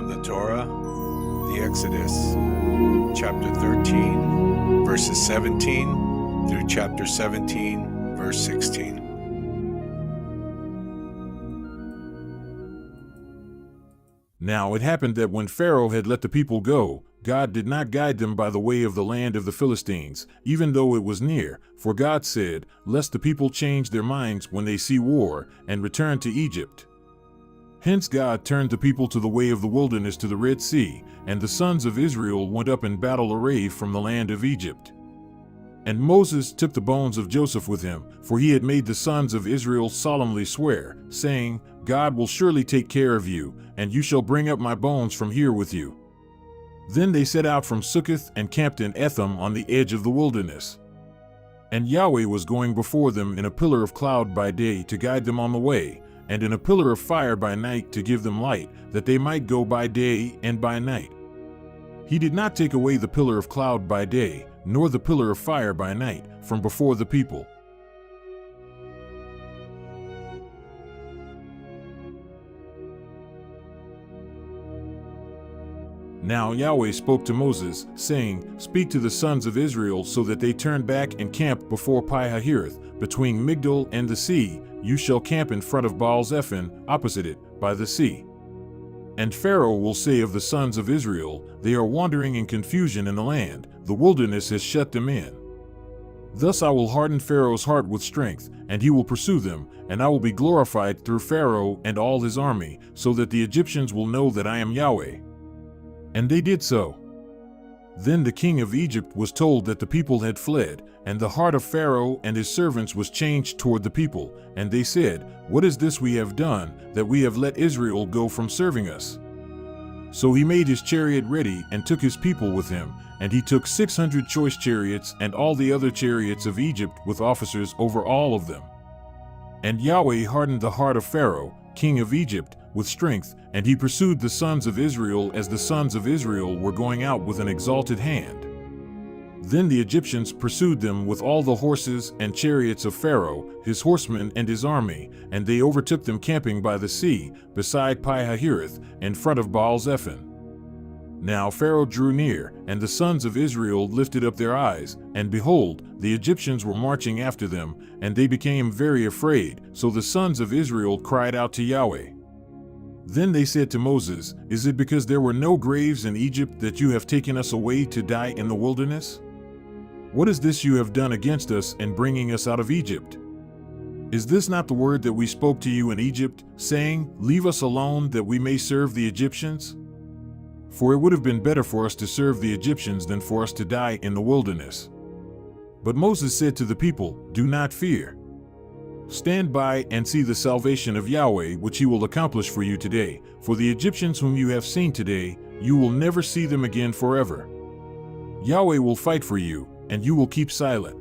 The Torah, the Exodus, chapter 13, verses 17 through chapter 17, verse 16. Now it happened that when Pharaoh had let the people go, God did not guide them by the way of the land of the Philistines, even though it was near, for God said, "Lest the people change their minds when they see war, and return to Egypt." Hence God turned the people to the way of the wilderness to the Red Sea, and the sons of Israel went up in battle array from the land of Egypt. And Moses took the bones of Joseph with him, for he had made the sons of Israel solemnly swear, saying, "God will surely take care of you, and you shall bring up my bones from here with you." Then they set out from Succoth and camped in Etham on the edge of the wilderness. And Yahweh was going before them in a pillar of cloud by day to guide them on the way, and in a pillar of fire by night to give them light, that they might go by day and by night. He did not take away the pillar of cloud by day, nor the pillar of fire by night, from before the people. Now Yahweh spoke to Moses, saying, "Speak to the sons of Israel so that they turn back and camp before Pi-hahiroth, between Migdol and the sea. You shall camp in front of Baal-zephon, opposite it, by the sea. And Pharaoh will say of the sons of Israel, they are wandering in confusion in the land, the wilderness has shut them in. Thus I will harden Pharaoh's heart with strength, and he will pursue them, and I will be glorified through Pharaoh and all his army, so that the Egyptians will know that I am Yahweh." And they did so. Then the king of Egypt was told that the people had fled, and the heart of Pharaoh and his servants was changed toward the people, and they said, "What is this we have done, that we have let Israel go from serving us?" So he made his chariot ready and took his people with him, and he took 600 choice chariots and all the other chariots of Egypt with officers over all of them. And Yahweh hardened the heart of Pharaoh, king of Egypt, with strength, and he pursued the sons of Israel as the sons of Israel were going out with an exalted hand. Then the Egyptians pursued them with all the horses and chariots of Pharaoh, his horsemen and his army, and they overtook them camping by the sea, beside Pi-hahiroth, in front of Baal-zephon. Now Pharaoh drew near, and the sons of Israel lifted up their eyes, and behold, the Egyptians were marching after them, and they became very afraid, so the sons of Israel cried out to Yahweh. Then they said to Moses, "Is it because there were no graves in Egypt that you have taken us away to die in the wilderness? What is this you have done against us in bringing us out of Egypt? Is this not the word that we spoke to you in Egypt, saying, 'Leave us alone that we may serve the Egyptians'? For it would have been better for us to serve the Egyptians than for us to die in the wilderness." But Moses said to the people, "Do not fear. Stand by and see the salvation of Yahweh, which he will accomplish for you today. For the Egyptians whom you have seen today, you will never see them again forever. Yahweh will fight for you, and you will keep silent."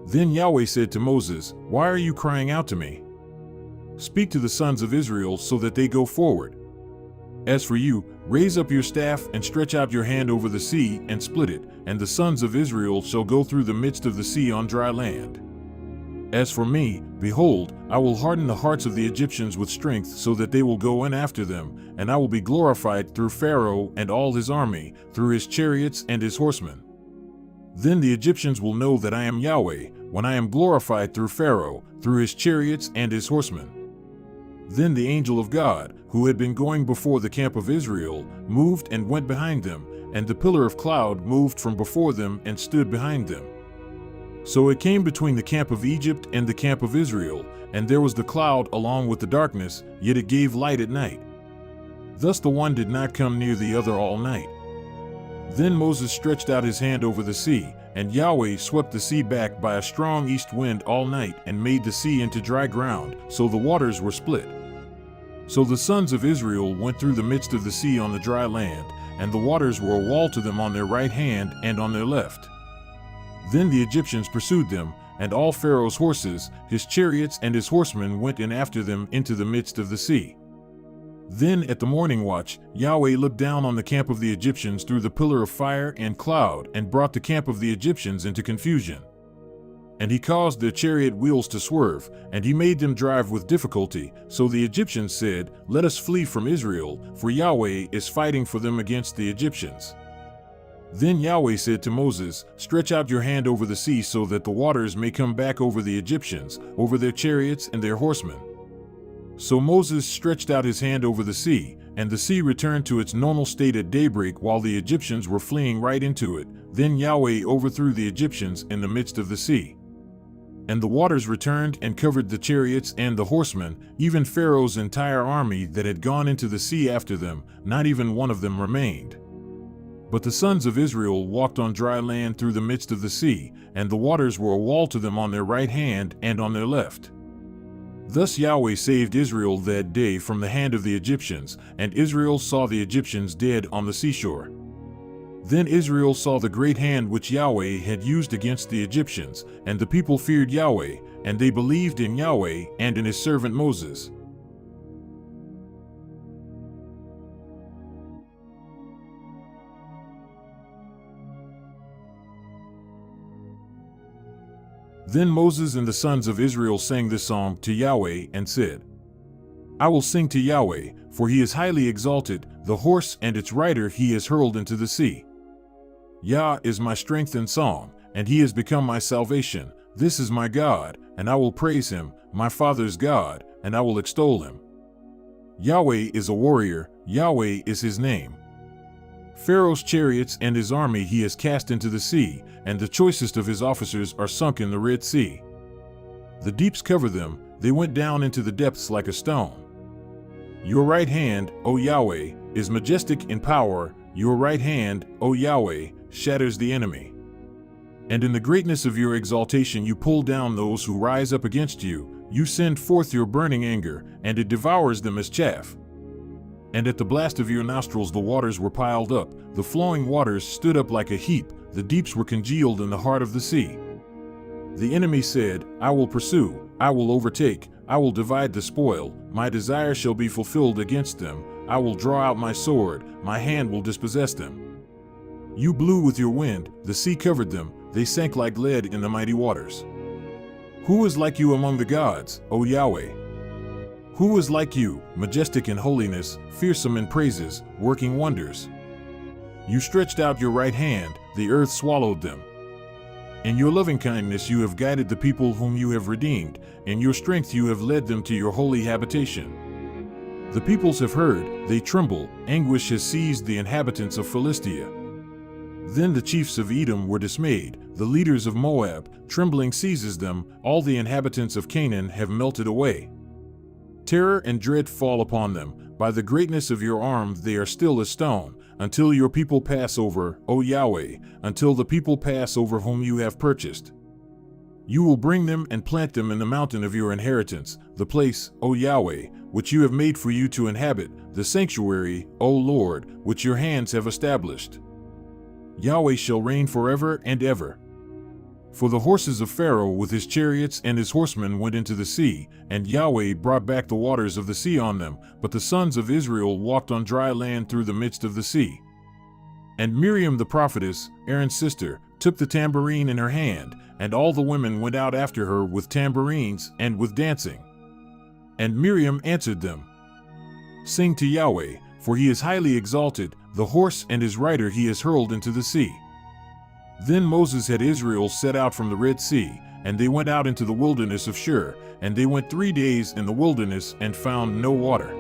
Then Yahweh said to Moses, "Why are you crying out to me? Speak to the sons of Israel so that they go forward. As for you, raise up your staff and stretch out your hand over the sea and split it, and the sons of Israel shall go through the midst of the sea on dry land. As for me, behold, I will harden the hearts of the Egyptians with strength so that they will go in after them, and I will be glorified through Pharaoh and all his army, through his chariots and his horsemen. Then the Egyptians will know that I am Yahweh, when I am glorified through Pharaoh, through his chariots and his horsemen." Then the angel of God, who had been going before the camp of Israel, moved and went behind them, and the pillar of cloud moved from before them and stood behind them. So it came between the camp of Egypt and the camp of Israel, and there was the cloud along with the darkness, yet it gave light at night. Thus the one did not come near the other all night. Then Moses stretched out his hand over the sea, and Yahweh swept the sea back by a strong east wind all night and made the sea into dry ground, so the waters were split. So the sons of Israel went through the midst of the sea on the dry land, and the waters were a wall to them on their right hand and on their left. Then the Egyptians pursued them, and all Pharaoh's horses, his chariots and his horsemen went in after them into the midst of the sea. Then at the morning watch, Yahweh looked down on the camp of the Egyptians through the pillar of fire and cloud and brought the camp of the Egyptians into confusion. And he caused their chariot wheels to swerve, and he made them drive with difficulty. So the Egyptians said, "Let us flee from Israel, for Yahweh is fighting for them against the Egyptians." Then Yahweh said to Moses, "Stretch out your hand over the sea so that the waters may come back over the Egyptians, over their chariots and their horsemen." So Moses stretched out his hand over the sea, and the sea returned to its normal state at daybreak while the Egyptians were fleeing right into it. Then Yahweh overthrew the Egyptians in the midst of the sea. And the waters returned and covered the chariots and the horsemen, even Pharaoh's entire army that had gone into the sea after them, not even one of them remained. But the sons of Israel walked on dry land through the midst of the sea, and the waters were a wall to them on their right hand and on their left. Thus Yahweh saved Israel that day from the hand of the Egyptians, and Israel saw the Egyptians dead on the seashore. Then Israel saw the great hand which Yahweh had used against the Egyptians, and the people feared Yahweh, and they believed in Yahweh and in his servant Moses. Then Moses and the sons of Israel sang this song to Yahweh and said, "I will sing to Yahweh, for he is highly exalted, the horse and its rider he has hurled into the sea. Yah is my strength and song, and he has become my salvation. This is my God, and I will praise him, my father's God, and I will extol him. Yahweh is a warrior, Yahweh is his name. Pharaoh's chariots and his army he has cast into the sea, and the choicest of his officers are sunk in the Red Sea. The deeps cover them, they went down into the depths like a stone. Your right hand, O Yahweh, is majestic in power, your right hand, O Yahweh, shatters the enemy. And in the greatness of your exaltation you pull down those who rise up against you, you send forth your burning anger, and it devours them as chaff. And at the blast of your nostrils the waters were piled up, the flowing waters stood up like a heap, the deeps were congealed in the heart of the sea. The enemy said, I will pursue, I will overtake, I will divide the spoil, my desire shall be fulfilled against them, I will draw out my sword, my hand will dispossess them. You blew with your wind, the sea covered them, they sank like lead in the mighty waters. Who is like you among the gods, O Yahweh? Who is like you, majestic in holiness, fearsome in praises, working wonders? You stretched out your right hand, the earth swallowed them. In your lovingkindness you have guided the people whom you have redeemed, in your strength you have led them to your holy habitation. The peoples have heard, they tremble, anguish has seized the inhabitants of Philistia. Then the chiefs of Edom were dismayed, the leaders of Moab, trembling seizes them, all the inhabitants of Canaan have melted away. Terror and dread fall upon them, by the greatness of your arm they are still as stone, until your people pass over, O Yahweh, until the people pass over whom you have purchased. You will bring them and plant them in the mountain of your inheritance, the place, O Yahweh, which you have made for you to inhabit, the sanctuary, O Lord, which your hands have established. Yahweh shall reign forever and ever. For the horses of Pharaoh with his chariots and his horsemen went into the sea, and Yahweh brought back the waters of the sea on them, but the sons of Israel walked on dry land through the midst of the sea. And Miriam the prophetess, Aaron's sister, took the tambourine in her hand, and all the women went out after her with tambourines and with dancing. And Miriam answered them, Sing to Yahweh, for he is highly exalted, the horse and his rider he has hurled into the sea. Then Moses had Israel set out from the Red Sea, and they went out into the wilderness of Shur, and they went 3 days in the wilderness and found no water.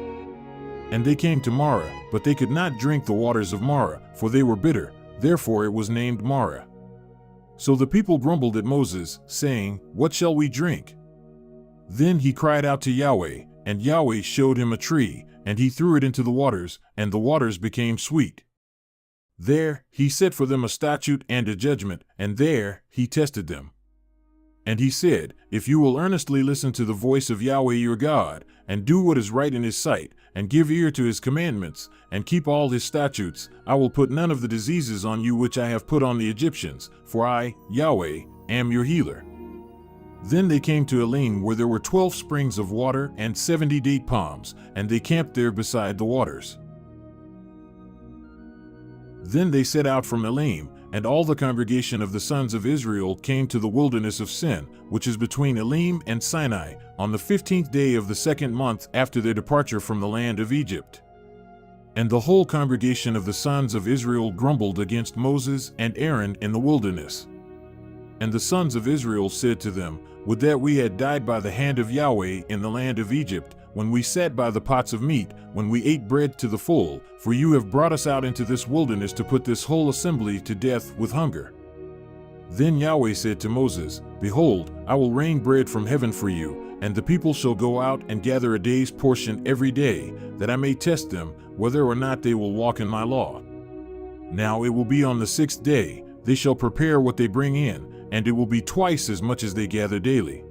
And they came to Marah, but they could not drink the waters of Marah, for they were bitter, therefore it was named Marah. So the people grumbled at Moses, saying, What shall we drink? Then he cried out to Yahweh, and Yahweh showed him a tree, and he threw it into the waters, and the waters became sweet. There he set for them a statute and a judgment, and there he tested them. And he said, If you will earnestly listen to the voice of Yahweh your God, and do what is right in his sight, and give ear to his commandments, and keep all his statutes, I will put none of the diseases on you which I have put on the Egyptians, for I, Yahweh, am your healer. Then they came to Elim, where there were 12 springs of water and 70 date palms, and they camped there beside the waters. Then they set out from Elim, and all the congregation of the sons of Israel came to the wilderness of Sin, which is between Elim and Sinai, on the 15th day of the 2nd month after their departure from the land of Egypt. And the whole congregation of the sons of Israel grumbled against Moses and Aaron in the wilderness. And the sons of Israel said to them, Would that we had died by the hand of Yahweh in the land of Egypt, when we sat by the pots of meat, when we ate bread to the full, for you have brought us out into this wilderness to put this whole assembly to death with hunger. Then Yahweh said to Moses, Behold, I will rain bread from heaven for you, and the people shall go out and gather a day's portion every day, that I may test them, whether or not they will walk in my law. Now it will be on the 6th day, they shall prepare what they bring in, and it will be twice as much as they gather daily.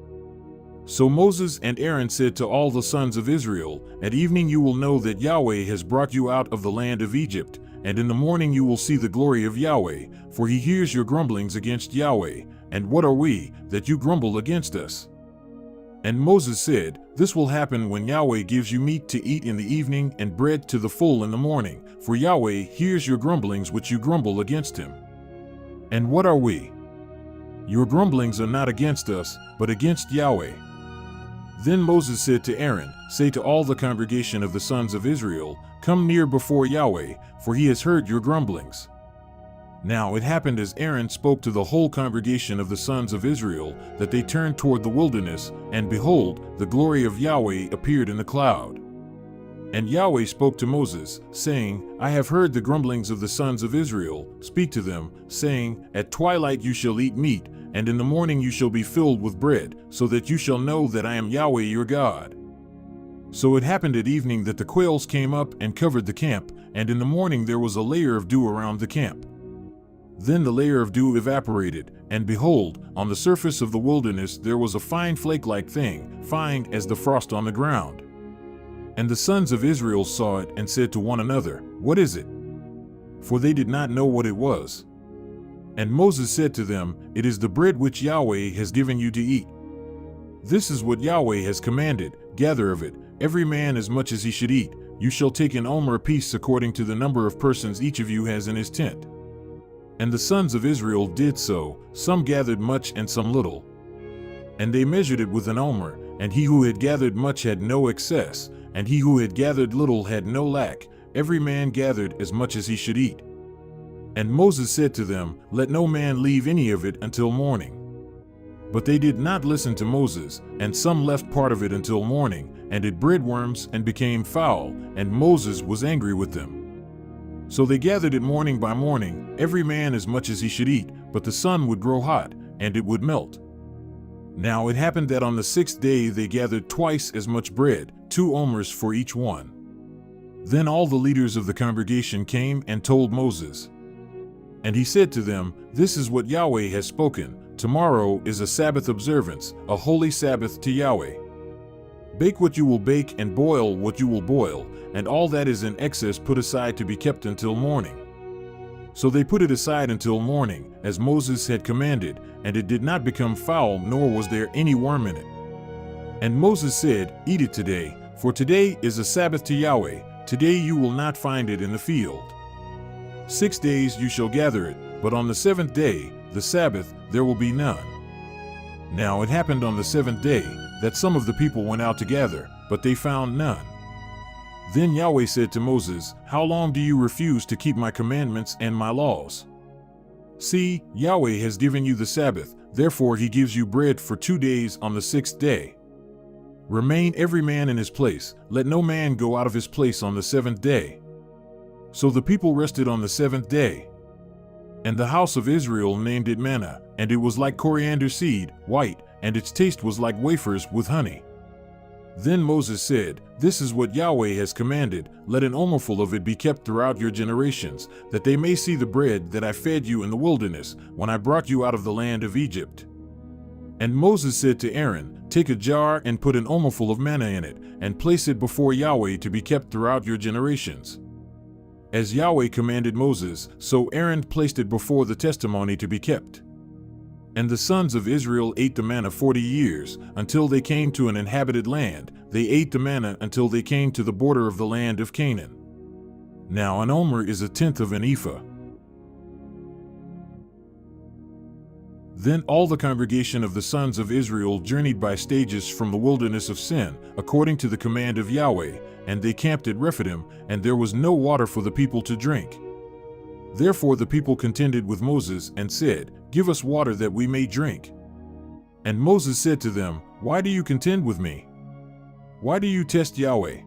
So Moses and Aaron said to all the sons of Israel, At evening you will know that Yahweh has brought you out of the land of Egypt, and in the morning you will see the glory of Yahweh, for he hears your grumblings against Yahweh. And what are we, that you grumble against us? And Moses said, This will happen when Yahweh gives you meat to eat in the evening and bread to the full in the morning, for Yahweh hears your grumblings which you grumble against him. And what are we? Your grumblings are not against us, but against Yahweh. Then Moses said to Aaron, Say to all the congregation of the sons of Israel, Come near before Yahweh, for he has heard your grumblings. Now it happened as Aaron spoke to the whole congregation of the sons of Israel, that they turned toward the wilderness, and behold, the glory of Yahweh appeared in the cloud. And Yahweh spoke to Moses, saying, I have heard the grumblings of the sons of Israel. Speak to them, saying, At twilight you shall eat meat, and in the morning you shall be filled with bread, so that you shall know that I am Yahweh your God. So it happened at evening that the quails came up and covered the camp, and in the morning there was a layer of dew around the camp. Then the layer of dew evaporated, and behold, on the surface of the wilderness there was a fine flake-like thing, fine as the frost on the ground. And the sons of Israel saw it and said to one another, What is it? For they did not know what it was. And Moses said to them, It is the bread which Yahweh has given you to eat. This is what Yahweh has commanded, gather of it, every man as much as he should eat. You shall take an omer apiece according to the number of persons each of you has in his tent. And the sons of Israel did so, some gathered much and some little. And they measured it with an omer, and he who had gathered much had no excess, and he who had gathered little had no lack, every man gathered as much as he should eat. And Moses said to them, Let no man leave any of it until morning. But they did not listen to Moses, and some left part of it until morning, and it bred worms and became foul, and Moses was angry with them. So they gathered it morning by morning, every man as much as he should eat, but the sun would grow hot, and it would melt. Now it happened that on the 6th day they gathered twice as much bread, 2 omers for each one. Then all the leaders of the congregation came and told Moses. And he said to them, This is what Yahweh has spoken. Tomorrow is a Sabbath observance, a holy Sabbath to Yahweh. Bake what you will bake and boil what you will boil, and all that is in excess put aside to be kept until morning. So they put it aside until morning, as Moses had commanded, and it did not become foul, nor was there any worm in it. And Moses said, Eat it today, for today is a Sabbath to Yahweh. Today you will not find it in the field. 6 days you shall gather it, but on the 7th day, the Sabbath, there will be none. Now it happened on the 7th day, that some of the people went out to gather, but they found none. Then Yahweh said to Moses, How long do you refuse to keep my commandments and my laws? See, Yahweh has given you the Sabbath, therefore he gives you bread for 2 days on the 6th day. Remain every man in his place, let no man go out of his place on the 7th day. So the people rested on the 7th day. And the house of Israel named it manna, and it was like coriander seed, white, and its taste was like wafers with honey. Then Moses said, This is what Yahweh has commanded, let an omerful of it be kept throughout your generations, that they may see the bread that I fed you in the wilderness, when I brought you out of the land of Egypt. And Moses said to Aaron, Take a jar and put an omerful of manna in it, and place it before Yahweh to be kept throughout your generations. As Yahweh commanded Moses, so Aaron placed it before the testimony to be kept. And the sons of Israel ate the manna 40 years, until they came to an inhabited land. They ate the manna until they came to the border of the land of Canaan. Now an omer is 1/10 of an ephah. Then all the congregation of the sons of Israel journeyed by stages from the wilderness of Sin, according to the command of Yahweh, and they camped at Rephidim, and there was no water for the people to drink. Therefore the people contended with Moses and said, "Give us water that we may drink." And Moses said to them, "Why do you contend with me? Why do you test Yahweh?"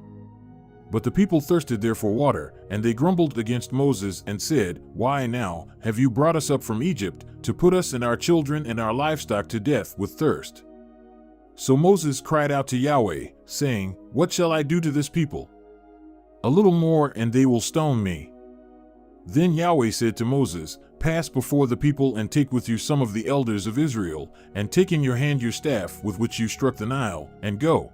But the people thirsted there for water, and they grumbled against Moses and said, "Why now have you brought us up from Egypt to put us and our children and our livestock to death with thirst?" So Moses cried out to Yahweh, saying, "What shall I do to this people? A little more and they will stone me." Then Yahweh said to Moses, "Pass before the people and take with you some of the elders of Israel, and take in your hand your staff with which you struck the Nile, and go.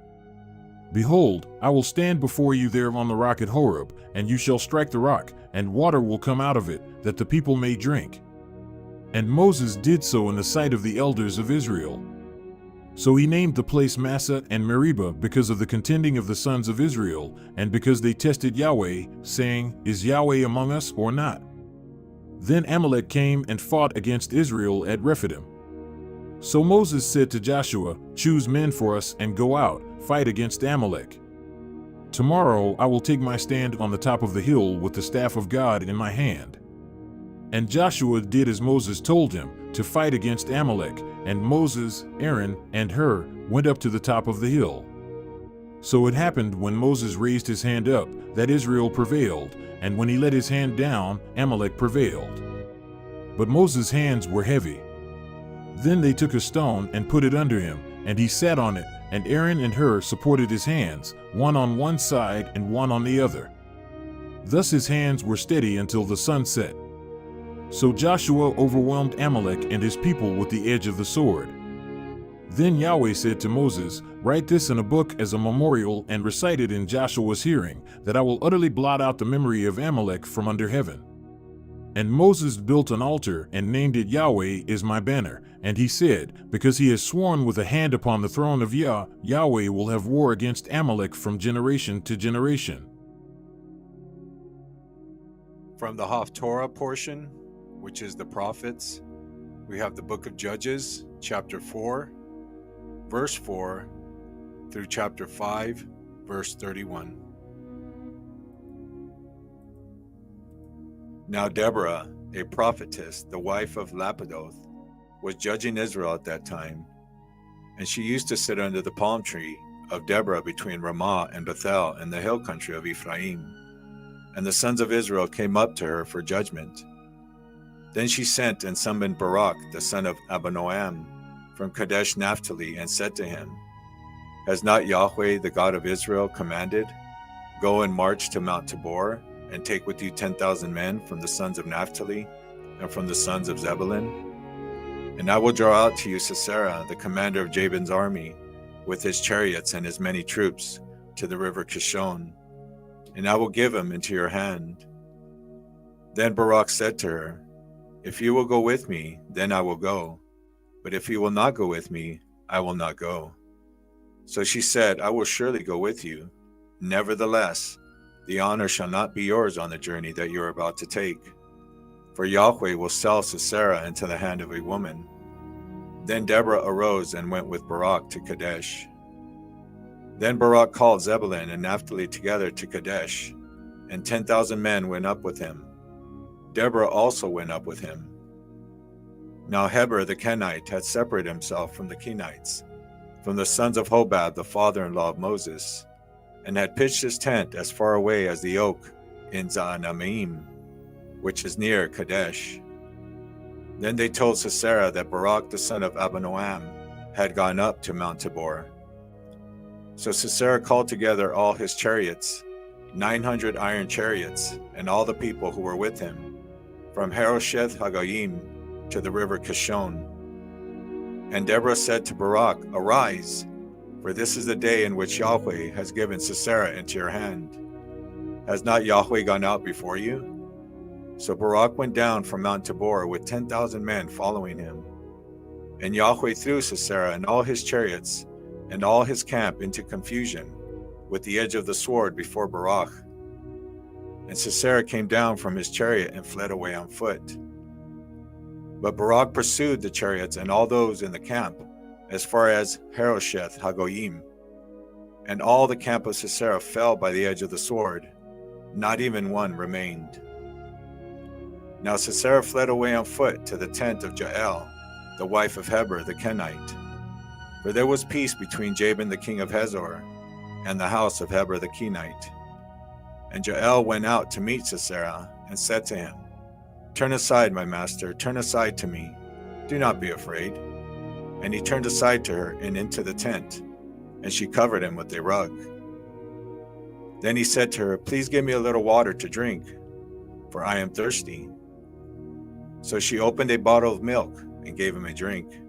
Behold, I will stand before you there on the rock at Horeb, and you shall strike the rock, and water will come out of it, that the people may drink." And Moses did so in the sight of the elders of Israel. So he named the place Massah and Meribah because of the contending of the sons of Israel, and because they tested Yahweh, saying, "Is Yahweh among us or not?" Then Amalek came and fought against Israel at Rephidim. So Moses said to Joshua, "Choose men for us and go out, fight against Amalek. Tomorrow I will take my stand on the top of the hill with the staff of God in my hand." And Joshua did as Moses told him, to fight against Amalek, and Moses, Aaron, and Hur went up to the top of the hill. So it happened when Moses raised his hand up, that Israel prevailed, and when he let his hand down, Amalek prevailed. But Moses' hands were heavy. Then they took a stone and put it under him, and he sat on it, and Aaron and Hur supported his hands, one on one side and one on the other. Thus his hands were steady until the sun set. So Joshua overwhelmed Amalek and his people with the edge of the sword. Then Yahweh said to Moses, "Write this in a book as a memorial and recite it in Joshua's hearing, that I will utterly blot out the memory of Amalek from under heaven." And Moses built an altar and named it "Yahweh is my banner." And he said, "Because he has sworn with a hand upon the throne of Yahweh will have war against Amalek from generation to generation." From the HAFTORAH portion, which is the prophets, we have the book of Judges, chapter 4, verse 4, through chapter 5, verse 31. Now Deborah, a prophetess, the wife of Lapidoth, was judging Israel at that time, and she used to sit under the palm tree of Deborah between Ramah and Bethel in the hill country of Ephraim. And the sons of Israel came up to her for judgment. Then she sent and summoned Barak, the son of Abinoam, from Kadesh Naphtali, and said to him, "Has not Yahweh, the God of Israel, commanded, Go and march to Mount Tabor, and take with you 10,000 men from the sons of Naphtali and from the sons of Zebulun? And I will draw out to you Sisera, the commander of Jabin's army, with his chariots and his many troops, to the river Kishon, and I will give him into your hand." Then Barak said to her, "If you will go with me, then I will go. But if you will not go with me, I will not go." So she said, "I will surely go with you. Nevertheless, the honor shall not be yours on the journey that you are about to take. For Yahweh will sell Sisera into the hand of a woman." Then Deborah arose and went with Barak to Kadesh. Then Barak called Zebulun and Naphtali together to Kadesh, and 10,000 men went up with him. Deborah also went up with him. Now Heber the Kenite had separated himself from the Kenites, from the sons of Hobab the father-in-law of Moses, and had pitched his tent as far away as the oak in Zaanannim, which is near Kadesh. Then they told Sisera that Barak the son of Abinoam had gone up to Mount Tabor. So Sisera called together all his chariots, 900 iron chariots, and all the people who were with him, from Harosheth Hagoyim to the river Kishon. And Deborah said to Barak, "Arise, for this is the day in which Yahweh has given Sisera into your hand. Has not Yahweh gone out before you?" So Barak went down from Mount Tabor with 10,000 men following him. And Yahweh threw Sisera and all his chariots and all his camp into confusion with the edge of the sword before Barak. And Sisera came down from his chariot and fled away on foot. But Barak pursued the chariots and all those in the camp as far as Harosheth Hagoyim, and all the camp of Sisera fell by the edge of the sword. Not even one remained. Now Sisera fled away on foot to the tent of Jael, the wife of Heber the Kenite. For there was peace between Jabin the king of Hazor and the house of Heber the Kenite. And Jael went out to meet Sisera and said to him, "Turn aside, my master, turn aside to me. Do not be afraid." And he turned aside to her and into the tent, and she covered him with a rug. Then he said to her, "Please give me a little water to drink, for I am thirsty." So she opened a bottle of milk and gave him a drink.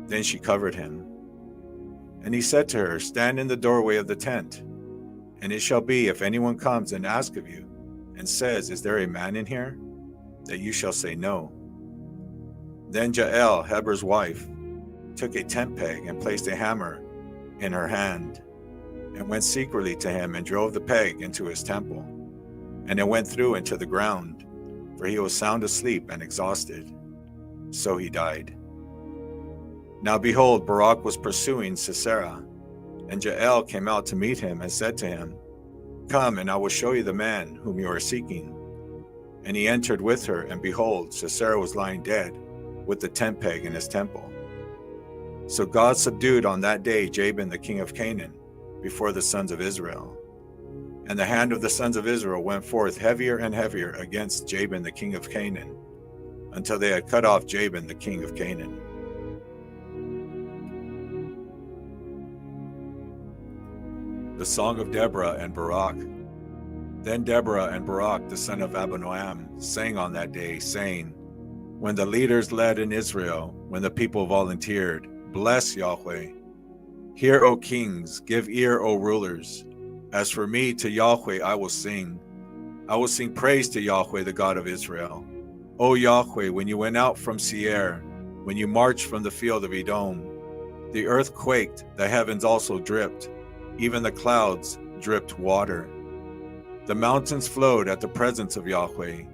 Then she covered him. And he said to her, "Stand in the doorway of the tent, and it shall be, if anyone comes and asks of you, and says, 'Is there a man in here?' that you shall say no." Then Jael, Heber's wife, took a tent peg and placed a hammer in her hand, and went secretly to him and drove the peg into his temple. And it went through into the ground, for he was sound asleep and exhausted. So he died. Now behold, Barak was pursuing Sisera, and Jael came out to meet him and said to him, "Come, and I will show you the man whom you are seeking." And he entered with her, and behold, Sisera was lying dead, with the tent peg in his temple. So God subdued on that day Jabin the king of Canaan before the sons of Israel. And the hand of the sons of Israel went forth heavier and heavier against Jabin the king of Canaan, until they had cut off Jabin the king of Canaan. The Song of Deborah and Barak. Then Deborah and Barak the son of Abinoam sang on that day, saying, when the leaders led in Israel, when the people volunteered, "Bless Yahweh. Hear, O kings, give ear, O rulers. As for me, to Yahweh I will sing. I will sing praise to Yahweh, the God of Israel. O Yahweh, when you went out from Seir, when you marched from the field of Edom, the earth quaked, the heavens also dripped, even the clouds dripped water. The mountains flowed at the presence of Yahweh,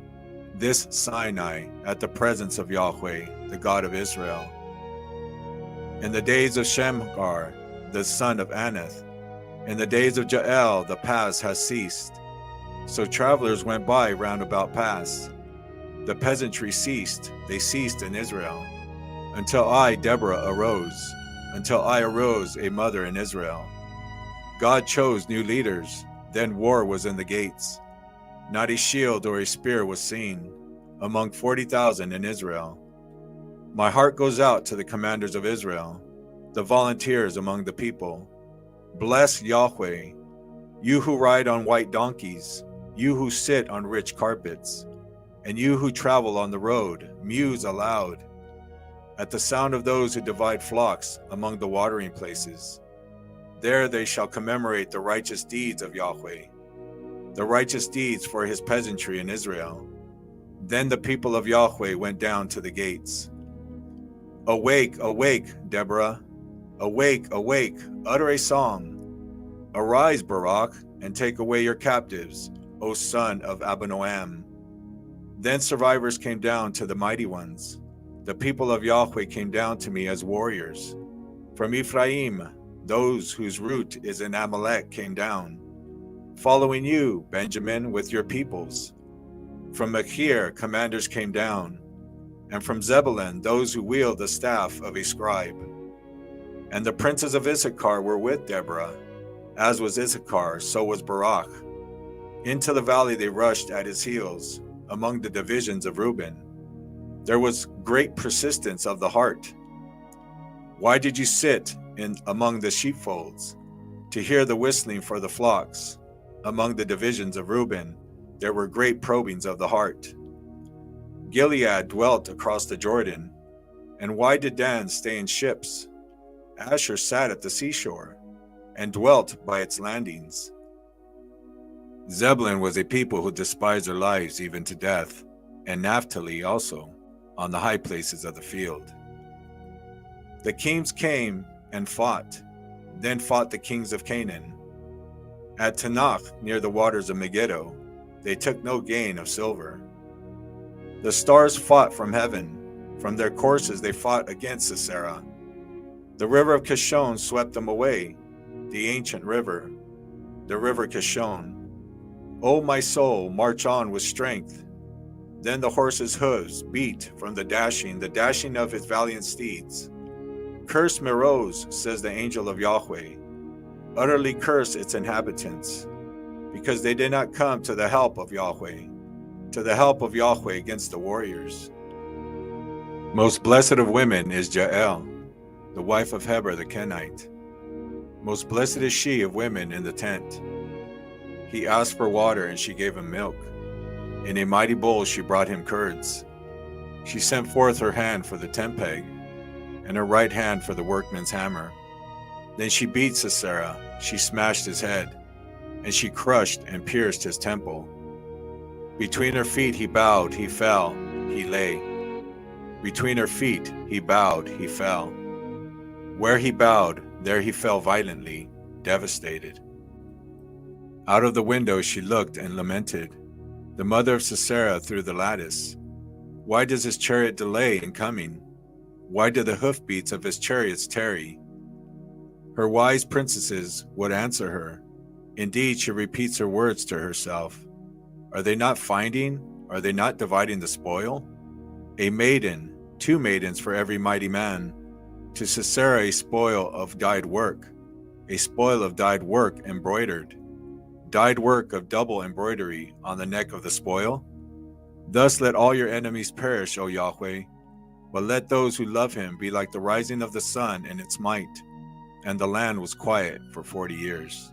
this Sinai at the presence of Yahweh, the God of Israel. In the days of Shemgar, the son of Anath, in the days of Jael, the pass has ceased. So travelers went by round about pass. The peasantry ceased, they ceased in Israel, until I, Deborah, arose, until I arose, a mother in Israel. God chose new leaders, then war was in the gates. Not a shield or a spear was seen among 40,000 in Israel. My heart goes out to the commanders of Israel, the volunteers among the people. Bless Yahweh, you who ride on white donkeys, you who sit on rich carpets, and you who travel on the road, muse aloud at the sound of those who divide flocks among the watering places. There they shall commemorate the righteous deeds of Yahweh, the righteous deeds for his peasantry in Israel. Then the people of Yahweh went down to the gates. Awake, awake, Deborah. Awake, awake, utter a song. Arise, Barak, and take away your captives, O son of Abinoam. Then survivors came down to the mighty ones. The people of Yahweh came down to me as warriors. From Ephraim, those whose root is in Amalek came down. Following you, Benjamin, with your peoples. From Machir, commanders came down. And from Zebulun, those who wield the staff of a scribe. And the princes of Issachar were with Deborah. As was Issachar, so was Barak. Into the valley they rushed at his heels, among the divisions of Reuben. There was great persistence of the heart. Why did you sit among the sheepfolds, to hear the whistling for the flocks? Among the divisions of Reuben, there were great probings of the heart. Gilead dwelt across the Jordan. And why did Dan stay in ships? Asher sat at the seashore, and dwelt by its landings. Zebulun was a people who despised their lives even to death, and Naphtali also, on the high places of the field. The kings came and fought, then fought the kings of Canaan. At Tanakh, near the waters of Megiddo, they took no gain of silver. The stars fought from heaven, From their courses they fought against Sisera. The river of Kishon swept them away, the ancient river, the river Kishon. O my soul, march on with strength. Then the horse's hooves beat from the dashing of his valiant steeds. Curse Meroz, says the angel of Yahweh. Utterly curse its inhabitants, because they did not come to the help of Yahweh, against the warriors. Most blessed of women is Jael, the wife of Heber the Kenite. Most blessed is she of women in the tent. He asked for water, and she gave him milk. In a mighty bowl she brought him curds. She sent forth her hand for the tent peg, and her right hand for the workman's hammer. Then she beat Sisera, she smashed his head, and she crushed and pierced his temple. Between her feet he bowed, he fell, he lay. Between her feet he bowed, he fell. Where he bowed, there he fell violently, devastated. Out of the window she looked and lamented, the mother of Sisera through the lattice. Why does his chariot delay in coming? Why do the hoofbeats of his chariots tarry? Her wise princesses would answer her. Indeed, she repeats her words to herself. Are they not finding? Are they not dividing the spoil? A maiden, 2 maidens for every mighty man. To Sisera a spoil of dyed work, embroidered, dyed work of double embroidery on the neck of the spoil. Thus let all your enemies perish, O Yahweh, but let those who love him be like the rising of the sun in its might. And the land was quiet for 40 years.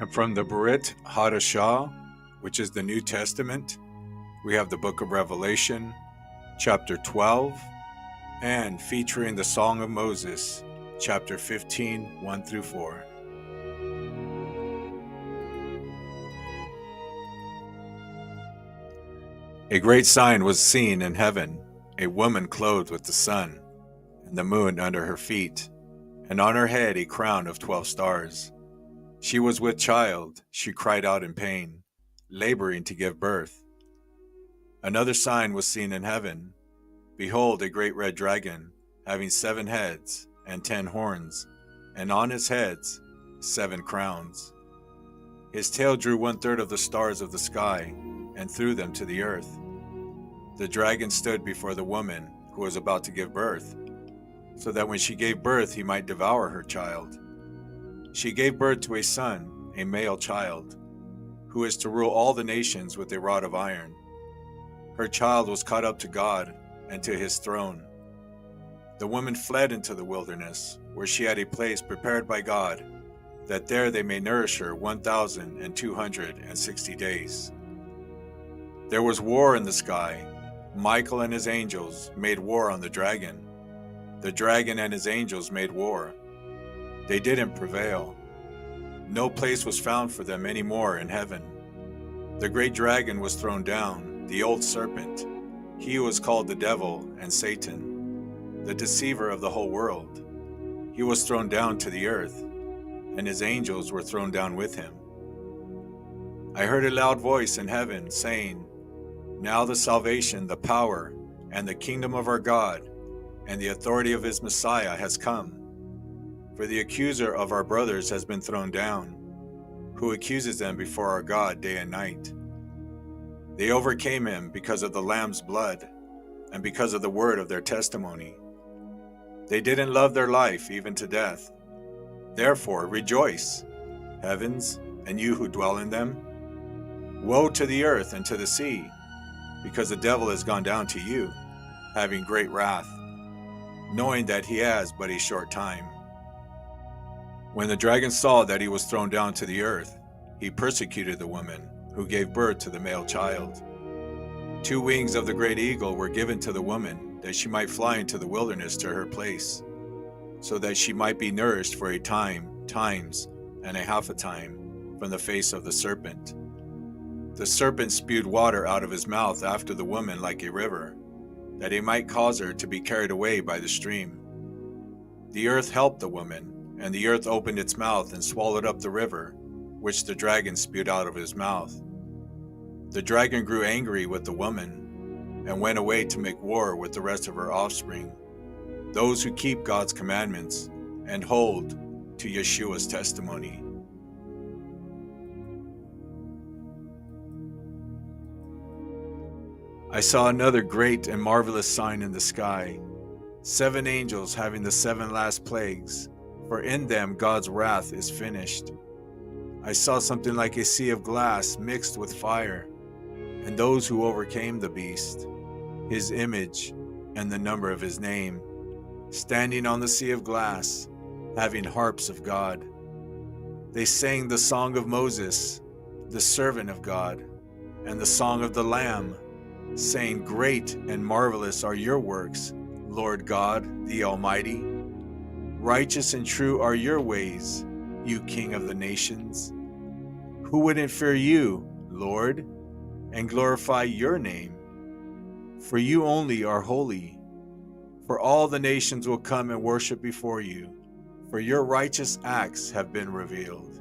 And from the Brit Hadashah, which is the New Testament, we have the book of Revelation, chapter 12, and featuring the Song of Moses, chapter 15, 1 through 4. A great sign was seen in heaven, a woman clothed with the sun, and the moon under her feet, and on her head a crown of 12 stars. She was with child, she cried out in pain, laboring to give birth. Another sign was seen in heaven. Behold, a great red dragon, having 7 heads and 10 horns, and on his heads 7 crowns. His tail drew 1/3 of the stars of the sky, and threw them to the earth. The dragon stood before the woman who was about to give birth, so that when she gave birth he might devour her child. She gave birth to a son, a male child, who is to rule all the nations with a rod of iron. Her child was caught up to God and to his throne. The woman fled into the wilderness, where she had a place prepared by God, that there they may nourish her 1,260 days. There was war in the sky. Michael and his angels made war on the dragon. The dragon and his angels made war. They didn't prevail. No place was found for them any more in heaven. The great dragon was thrown down, the old serpent. He was called the devil and Satan, the deceiver of the whole world. He was thrown down to the earth, and his angels were thrown down with him. I heard a loud voice in heaven saying, Now the salvation, the power, and the kingdom of our God, and the authority of his Messiah has come. For the accuser of our brothers has been thrown down, who accuses them before our God day and night. They overcame him because of the Lamb's blood, and because of the word of their testimony. They didn't love their life even to death. Therefore rejoice, heavens, and you who dwell in them. Woe to the earth and to the sea, because the devil has gone down to you, having great wrath, knowing that he has but a short time. When the dragon saw that he was thrown down to the earth, he persecuted the woman who gave birth to the male child. 2 wings of the great eagle were given to the woman, that she might fly into the wilderness to her place, so that she might be nourished for a time, times, and a half a time from the face of the serpent. The serpent spewed water out of his mouth after the woman like a river, that he might cause her to be carried away by the stream. The earth helped the woman, and the earth opened its mouth and swallowed up the river, which the dragon spewed out of his mouth. The dragon grew angry with the woman and went away to make war with the rest of her offspring, those who keep God's commandments and hold to Yeshua's testimony. I saw another great and marvelous sign in the sky, 7 angels having the 7 last plagues, for in them God's wrath is finished. I saw something like a sea of glass mixed with fire, and those who overcame the beast, his image, and the number of his name, standing on the sea of glass, having harps of God. They sang the song of Moses, the servant of God, and the song of the Lamb, saying, "Great and marvelous are your works, Lord God, the Almighty. Righteous and true are your ways, you King of the nations. Who wouldn't fear you, Lord, and glorify your name? For you only are holy. For all the nations will come and worship before you, for your righteous acts have been revealed."